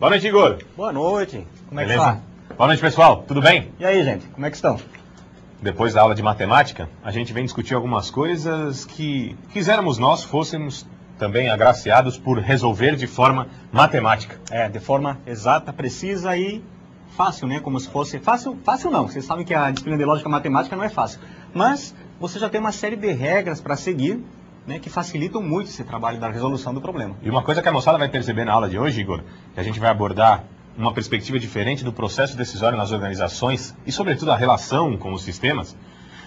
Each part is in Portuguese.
Boa noite, Igor. Boa noite. Como é que Beleza? tá? Boa noite, pessoal. Tudo bem? E aí, gente? Como é que estão? Depois da aula de matemática, a gente vem discutir algumas coisas que quiséramos nós fôssemos também agraciados por resolver de forma matemática. De forma exata, precisa e fácil, né? Como se fosse... Fácil não. Vocês sabem que a disciplina de lógica matemática não é fácil. Mas você já tem uma série de regras para seguir, né, que facilitam muito esse trabalho da resolução do problema. E uma coisa que a moçada vai perceber na aula de hoje, Igor, que a gente vai abordar uma perspectiva diferente do processo decisório nas organizações e, sobretudo, a relação com os sistemas,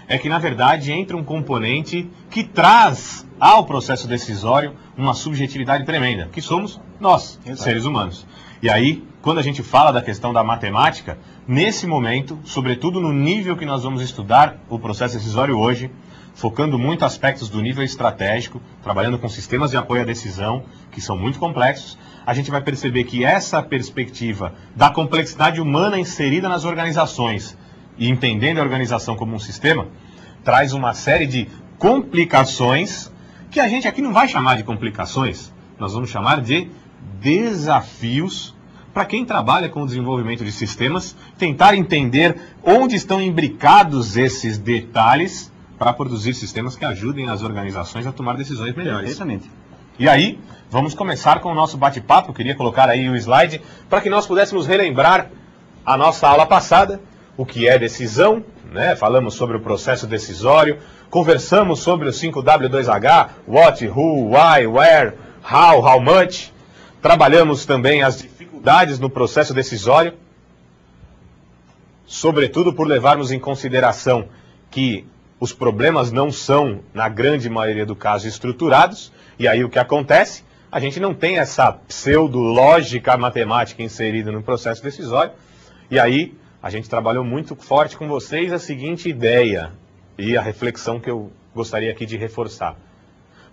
é que, na verdade, entra um componente que traz ao processo decisório uma subjetividade tremenda, que somos nós, seres humanos. E aí, quando a gente fala da questão da matemática, nesse momento, sobretudo no nível que nós vamos estudar o processo decisório hoje, focando muito aspectos do nível estratégico, trabalhando com sistemas de apoio à decisão, que são muito complexos, a gente vai perceber que essa perspectiva da complexidade humana inserida nas organizações e entendendo a organização como um sistema, traz uma série de complicações que a gente aqui não vai chamar de complicações, nós vamos chamar de desafios para quem trabalha com o desenvolvimento de sistemas, tentar entender onde estão imbricados esses detalhes para produzir sistemas que ajudem as organizações a tomar decisões melhores. Perfeitamente. E aí, vamos começar com o nosso bate-papo. Eu queria colocar aí o slide para que nós pudéssemos relembrar a nossa aula passada, o que é decisão, né? Falamos sobre o processo decisório, conversamos sobre o 5W2H, what, who, why, where, how much. Trabalhamos também as dificuldades no processo decisório, sobretudo por levarmos em consideração que os problemas não são, na grande maioria do caso, estruturados. E aí o que acontece? A gente não tem essa pseudo-lógica matemática inserida no processo decisório. E aí a gente trabalhou muito forte com vocês a seguinte ideia e a reflexão que eu gostaria aqui de reforçar.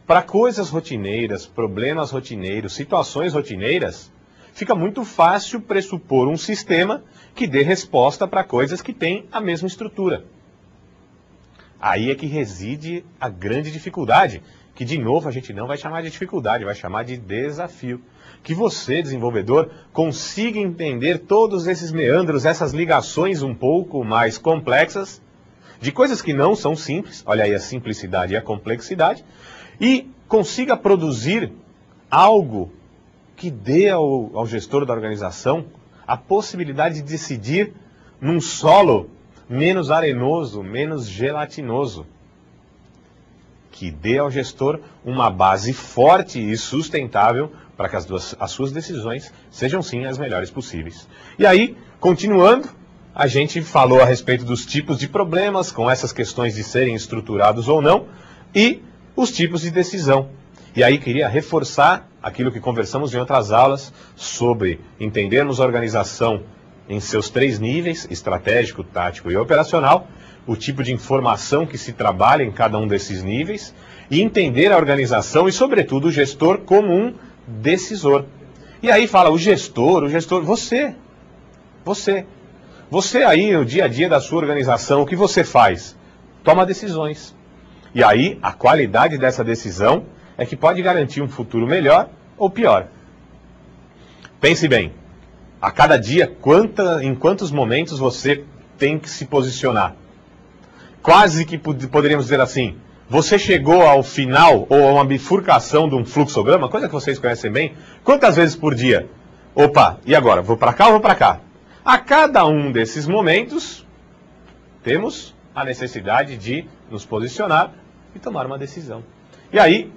Para coisas rotineiras, problemas rotineiros, situações rotineiras, fica muito fácil pressupor um sistema que dê resposta para coisas que têm a mesma estrutura. Aí é que reside a grande dificuldade, que de novo a gente não vai chamar de dificuldade, vai chamar de desafio. Que você, desenvolvedor, consiga entender todos esses meandros, essas ligações um pouco mais complexas, de coisas que não são simples, olha aí a simplicidade e a complexidade, e consiga produzir algo que dê ao gestor da organização a possibilidade de decidir num solo menos arenoso, menos gelatinoso, que dê ao gestor uma base forte e sustentável para que as suas decisões sejam sim as melhores possíveis. E aí, continuando, a gente falou a respeito dos tipos de problemas, com essas questões de serem estruturados ou não, e os tipos de decisão. E aí queria reforçar aquilo que conversamos em outras aulas sobre entendermos a organização em seus 3 níveis, estratégico, tático e operacional, o tipo de informação que se trabalha em cada um desses níveis, e entender a organização e, sobretudo, o gestor como um decisor. E aí fala, o gestor, você aí, no dia a dia da sua organização, o que você faz? Toma decisões. E aí, a qualidade dessa decisão é que pode garantir um futuro melhor ou pior. Pense bem. A cada dia, em quantos momentos você tem que se posicionar? Quase que poderíamos dizer assim, você chegou ao final ou a uma bifurcação de um fluxograma, coisa que vocês conhecem bem, quantas vezes por dia? Opa, e agora? Vou para cá ou vou para cá? A cada um desses momentos, temos a necessidade de nos posicionar e tomar uma decisão. E aí,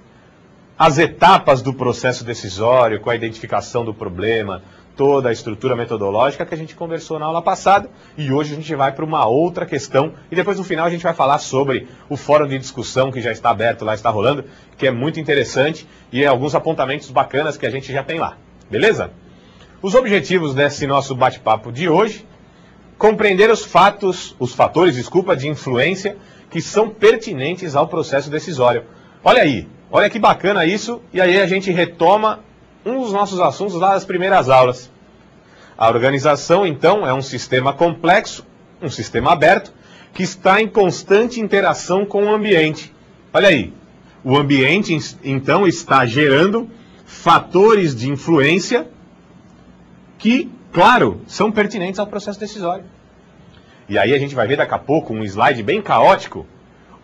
as etapas do processo decisório, com a identificação do problema, toda a estrutura metodológica que a gente conversou na aula passada, e hoje a gente vai para uma outra questão, e depois no final a gente vai falar sobre o fórum de discussão que já está aberto lá, está rolando, que é muito interessante, e alguns apontamentos bacanas que a gente já tem lá, beleza? Os objetivos desse nosso bate-papo de hoje, compreender os fatores, de influência que são pertinentes ao processo decisório. Olha aí, olha que bacana isso, e aí a gente retoma um dos nossos assuntos lá das primeiras aulas. A organização, então, é um sistema complexo, um sistema aberto, que está em constante interação com o ambiente. Olha aí, o ambiente, então, está gerando fatores de influência que, claro, são pertinentes ao processo decisório. E aí a gente vai ver daqui a pouco um slide bem caótico,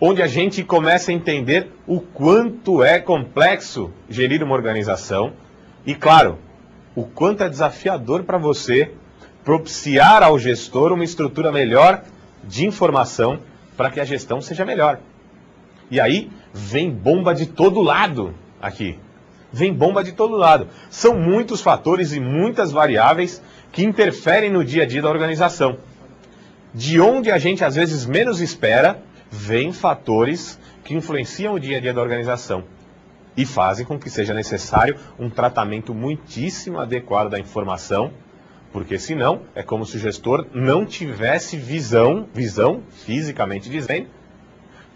onde a gente começa a entender o quanto é complexo gerir uma organização e, claro, o quanto é desafiador para você propiciar ao gestor uma estrutura melhor de informação para que a gestão seja melhor. E aí vem bomba de todo lado aqui. Vem bomba de todo lado. São muitos fatores e muitas variáveis que interferem no dia a dia da organização. De onde a gente às vezes menos espera, vem fatores que influenciam o dia a dia da organização e fazem com que seja necessário um tratamento muitíssimo adequado da informação, porque senão é como se o gestor não tivesse visão fisicamente dizendo,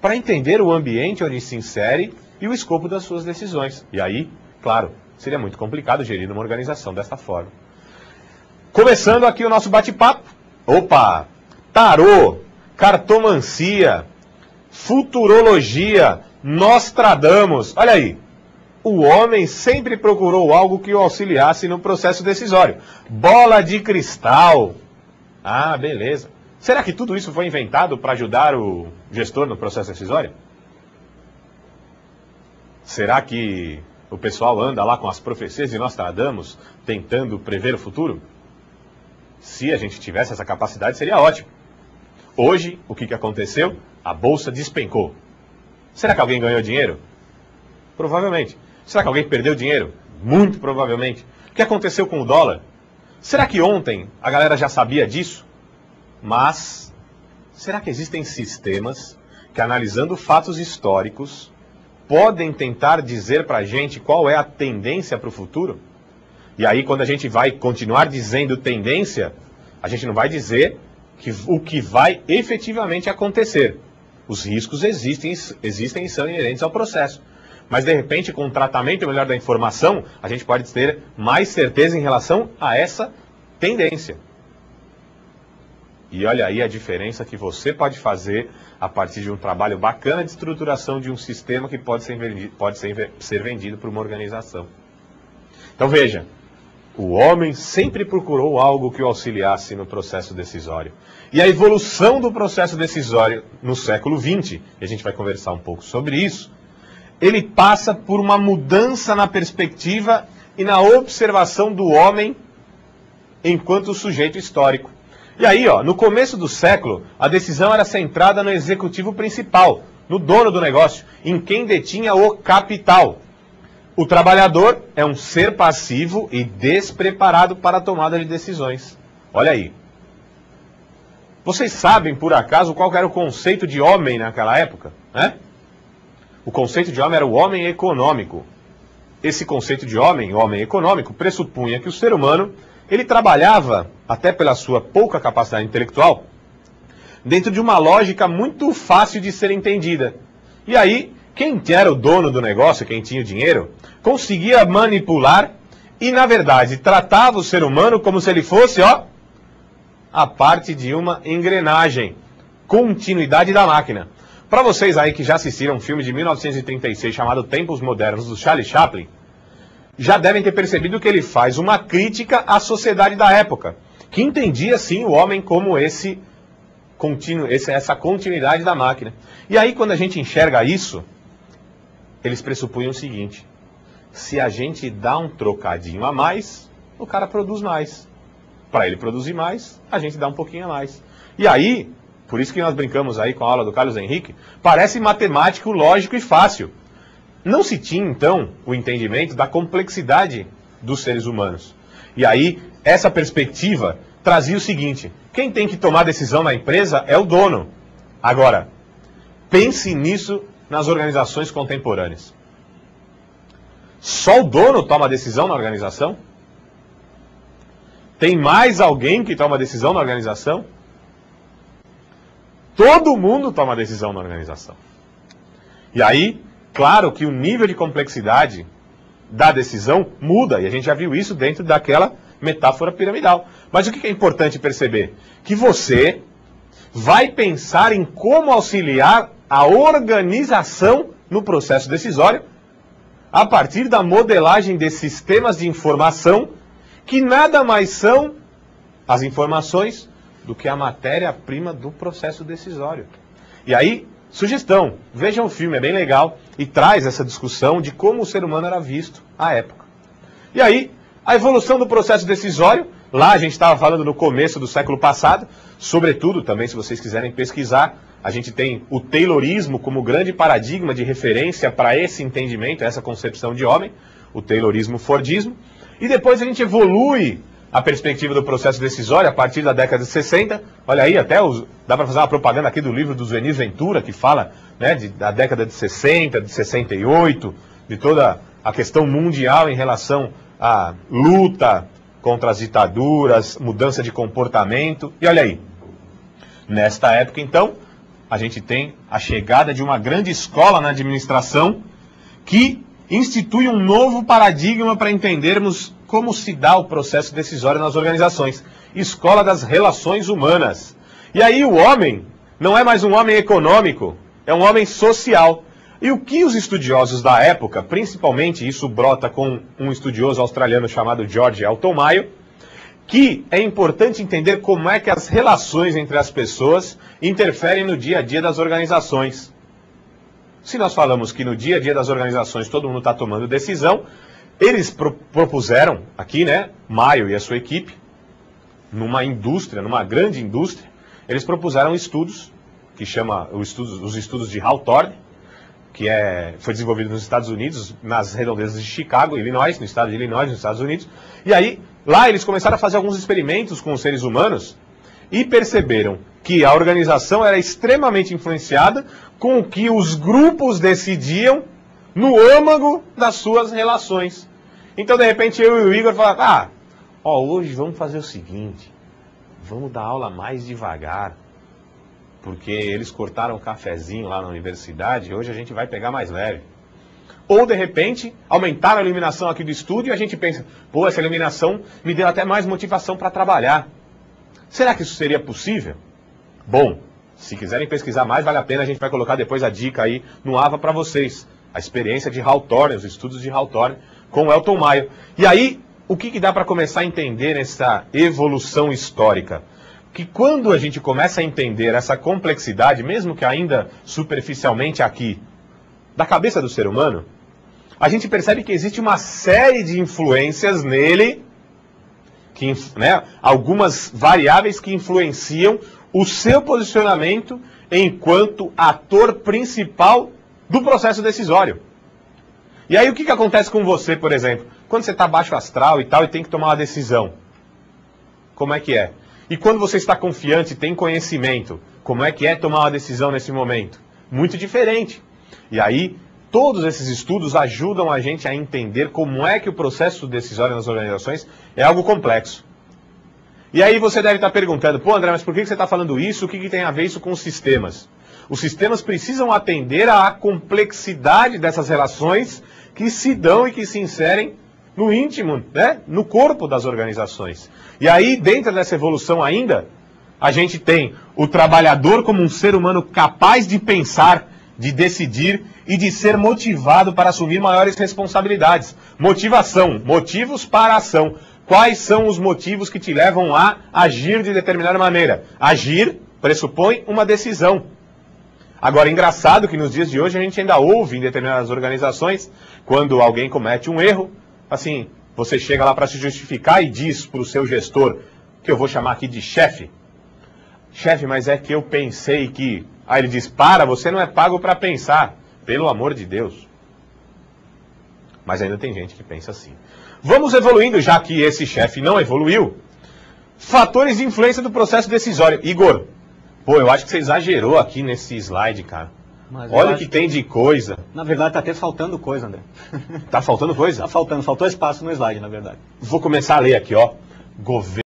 para entender o ambiente onde se insere e o escopo das suas decisões. E aí, claro, seria muito complicado gerir uma organização dessa forma. Começando aqui o nosso bate-papo. Opa! Tarô, cartomancia, futurologia, Nostradamus. Olha aí, o homem sempre procurou algo que o auxiliasse no processo decisório. Bola de cristal. Ah, beleza. Será que tudo isso foi inventado para ajudar o gestor no processo decisório? Será que o pessoal anda lá com as profecias de Nostradamus tentando prever o futuro? Se a gente tivesse essa capacidade, seria ótimo. Hoje, o que aconteceu? A bolsa despencou. Será que alguém ganhou dinheiro? Provavelmente. Será que alguém perdeu dinheiro? Muito provavelmente. O que aconteceu com o dólar? Será que ontem a galera já sabia disso? Mas, será que existem sistemas que, analisando fatos históricos, podem tentar dizer para a gente qual é a tendência para o futuro? E aí, quando a gente vai continuar dizendo tendência, a gente não vai dizer o que vai efetivamente acontecer. Os riscos existem e são inerentes ao processo. Mas, de repente, com um tratamento melhor da informação, a gente pode ter mais certeza em relação a essa tendência. E olha aí a diferença que você pode fazer a partir de um trabalho bacana de estruturação de um sistema que pode ser vendido por uma organização. Então, veja. O homem sempre procurou algo que o auxiliasse no processo decisório. E a evolução do processo decisório no século XX, e a gente vai conversar um pouco sobre isso, ele passa por uma mudança na perspectiva e na observação do homem enquanto sujeito histórico. E aí, no começo do século, a decisão era centrada no executivo principal, no dono do negócio, em quem detinha o capital. O trabalhador é um ser passivo e despreparado para a tomada de decisões. Olha aí. Vocês sabem, por acaso, qual era o conceito de homem naquela época? O conceito de homem era o homem econômico. Esse conceito de homem econômico, pressupunha que o ser humano, ele trabalhava, até pela sua pouca capacidade intelectual, dentro de uma lógica muito fácil de ser entendida. E aí, quem era o dono do negócio, quem tinha o dinheiro, conseguia manipular e, na verdade, tratava o ser humano como se ele fosse, a parte de uma engrenagem, continuidade da máquina. Para vocês aí que já assistiram um filme de 1936 chamado Tempos Modernos, do Charlie Chaplin, já devem ter percebido que ele faz uma crítica à sociedade da época, que entendia, sim, o homem como essa continuidade da máquina. E aí, quando a gente enxerga isso, eles pressupunham o seguinte: se a gente dá um trocadinho a mais, o cara produz mais. Para ele produzir mais, a gente dá um pouquinho a mais. E aí, por isso que nós brincamos aí com a aula do Carlos Henrique, parece matemático, lógico e fácil. Não se tinha, então, o entendimento da complexidade dos seres humanos. E aí, essa perspectiva trazia o seguinte: quem tem que tomar decisão na empresa é o dono. Agora, pense nisso nas organizações contemporâneas. Só o dono toma decisão na organização? Tem mais alguém que toma decisão na organização? Todo mundo toma decisão na organização. E aí, claro que o nível de complexidade da decisão muda, e a gente já viu isso dentro daquela metáfora piramidal. Mas o que é importante perceber? Que você vai pensar em como auxiliar a organização no processo decisório a partir da modelagem de sistemas de informação que nada mais são as informações do que a matéria-prima do processo decisório. E aí, sugestão, vejam o filme, é bem legal, e traz essa discussão de como o ser humano era visto à época. E aí, a evolução do processo decisório, lá a gente estava falando no começo do século passado, sobretudo, também se vocês quiserem pesquisar, a gente tem o Taylorismo como grande paradigma de referência para esse entendimento, essa concepção de homem, o Taylorismo-Fordismo, e depois a gente evolui a perspectiva do processo decisório a partir da década de 60, olha aí, até dá para fazer uma propaganda aqui do livro do Zuenir Ventura, que fala, né, da década de 60, de 68, de toda a questão mundial em relação à luta contra as ditaduras, mudança de comportamento, e olha aí, nesta época então, a gente tem a chegada de uma grande escola na administração que institui um novo paradigma para entendermos como se dá o processo decisório nas organizações. Escola das Relações Humanas. E aí o homem não é mais um homem econômico, é um homem social. E o que os estudiosos da época, principalmente isso brota com um estudioso australiano chamado George Elton Mayo, que é importante entender como é que as relações entre as pessoas interferem no dia a dia das organizações. Se nós falamos que no dia a dia das organizações todo mundo está tomando decisão, eles propuseram aqui, né, Mayo e a sua equipe, numa indústria, numa grande indústria, eles propuseram estudos, que chama os estudos de Hawthorne, que foi desenvolvido nos Estados Unidos, nas redondezas de Chicago, Illinois, no estado de Illinois, nos Estados Unidos. E aí, lá eles começaram a fazer alguns experimentos com os seres humanos e perceberam que a organização era extremamente influenciada com o que os grupos decidiam no âmago das suas relações. Então, de repente, eu e o Igor falamos, hoje vamos fazer o seguinte, vamos dar aula mais devagar, porque eles cortaram o cafezinho lá na universidade, e hoje a gente vai pegar mais leve. Ou, de repente, aumentaram a iluminação aqui do estúdio e a gente pensa, pô, essa iluminação me deu até mais motivação para trabalhar. Será que isso seria possível? Bom, se quiserem pesquisar mais, vale a pena, a gente vai colocar depois a dica aí no AVA para vocês. A experiência de Hawthorne, os estudos de Hawthorne com Elton Mayo. E aí, o que dá para começar a entender nessa evolução histórica? Que quando a gente começa a entender essa complexidade, mesmo que ainda superficialmente aqui, da cabeça do ser humano, a gente percebe que existe uma série de influências nele, algumas variáveis que influenciam o seu posicionamento enquanto ator principal do processo decisório. E aí o que acontece com você, por exemplo? Quando você está baixo astral e tal e tem que tomar uma decisão, como é que é? E quando você está confiante e tem conhecimento, como é que é tomar uma decisão nesse momento? Muito diferente. E aí, todos esses estudos ajudam a gente a entender como é que o processo decisório nas organizações é algo complexo. E aí você deve estar perguntando, pô André, mas por que você está falando isso? O que tem a ver isso com os sistemas? Os sistemas precisam atender à complexidade dessas relações que se dão e que se inserem no íntimo, né? No corpo das organizações. E aí, dentro dessa evolução ainda, a gente tem o trabalhador como um ser humano capaz de pensar, de decidir e de ser motivado para assumir maiores responsabilidades. Motivação, motivos para a ação. Quais são os motivos que te levam a agir de determinada maneira? Agir pressupõe uma decisão. Agora, engraçado que nos dias de hoje a gente ainda ouve em determinadas organizações, quando alguém comete um erro, assim, você chega lá para se justificar e diz para o seu gestor, que eu vou chamar aqui de chefe, chefe, mas é que eu pensei que... Aí ele diz, você não é pago para pensar, pelo amor de Deus. Mas ainda tem gente que pensa assim. Vamos evoluindo, já que esse chefe não evoluiu. Fatores de influência do processo decisório. Igor, pô, eu acho que você exagerou aqui nesse slide, cara. Mas olha o que tem de coisa. Na verdade, tá até faltando coisa, André. Tá faltando coisa? Tá faltando, faltou espaço no slide, na verdade. Vou começar a ler aqui, ó. Governo.